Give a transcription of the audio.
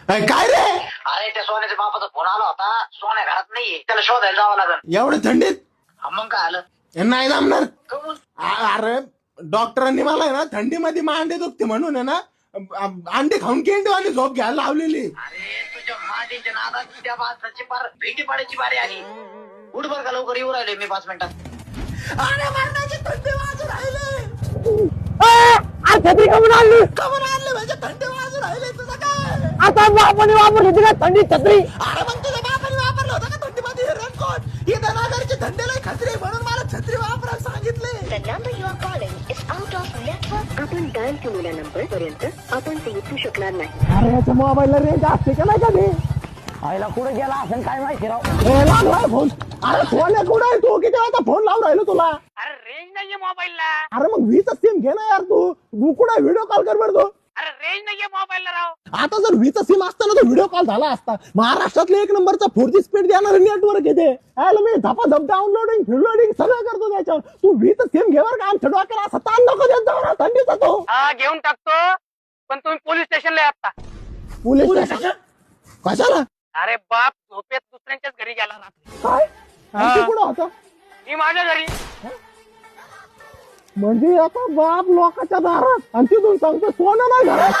काय रे? अरे त्या सोन्याच्या बापाचा फोन आला होता. सोन्या घरात नाहीये, त्याला शोधायला जावं लागेल. एवढं थंडीत मग काय आलं? नाही जमणार. कमून? अरे डॉक्टरांनी मला आहे ना थंडीमध्ये मांडे दुखते म्हणून आहे ना अंडे खाऊन केंडीवाली झोप घ्यायला लावलेली. अरे तुझ्या माझ्या नादात त्या माणसाची पार भेटी पाडायची बारी आली. उठ बर का, लवकर येऊ राहिले मी 5 मिनिटात. अरे मरणाची थंडी वाजून राहिले. छत्री कमून आणली म्हणजे थंडी वाजून राहिले. तुझं काय आता बापाने वापरली होती का थंडी छत्री? अरे मग तुझ्या बापाने वापरलं होतं का थंडीमध्ये रेनकोट? इथं नागरची थंडीला खत्री म्हणून मला छत्री वापरायला सांगितले. The number you are calling is out of network. आपण डायल केलेल्या नंबर पर्यंत आपण ते उचलू शकणार नाही. अरे याच्या मोबाईलला रेंज असते का नाही कधी? आईला कुठे गेला असं काय माहिती राव. लागलाय फोन. अरे फोन कुठं आहे? तू किती वाजता फोन लावून राहिलो तुला? अरे रेंज नाहीये मोबाईलला. अरे मग वीचा सिम घे ना यार. तू कुठे व्हिडिओ कॉल कर बरं. तो अरे रेंज नाहीये मोबाईलला राव. आता जर वीचा सिम असताना तो व्हिडिओ कॉल झाला असता. महाराष्ट्रातले 1 नंबरचा 4G स्पीड देणारे नेटवर्क येते. मी धपाधप डाउनलोडिंग फिडलोडिंग सगळं करतो त्याच्यावर. तू वीचा सिम घेवर का आमच्या डोक्याला असा ताण नको देत जाऊ ना थंडीचा. तो हा घेऊन टाकतो, पण तुम्ही पोलीस स्टेशनला या आता. पोलीस स्टेशन कशाला? अरे बाप झोपेत दुसऱ्यांच्याच घरी गेला रात्री. काय आणखी कुठं होता? मी माझ्या घरी. म्हणजे आता बाप लोकांच्या दारात आणि तिथून सांगतो सोनं नाही घरात.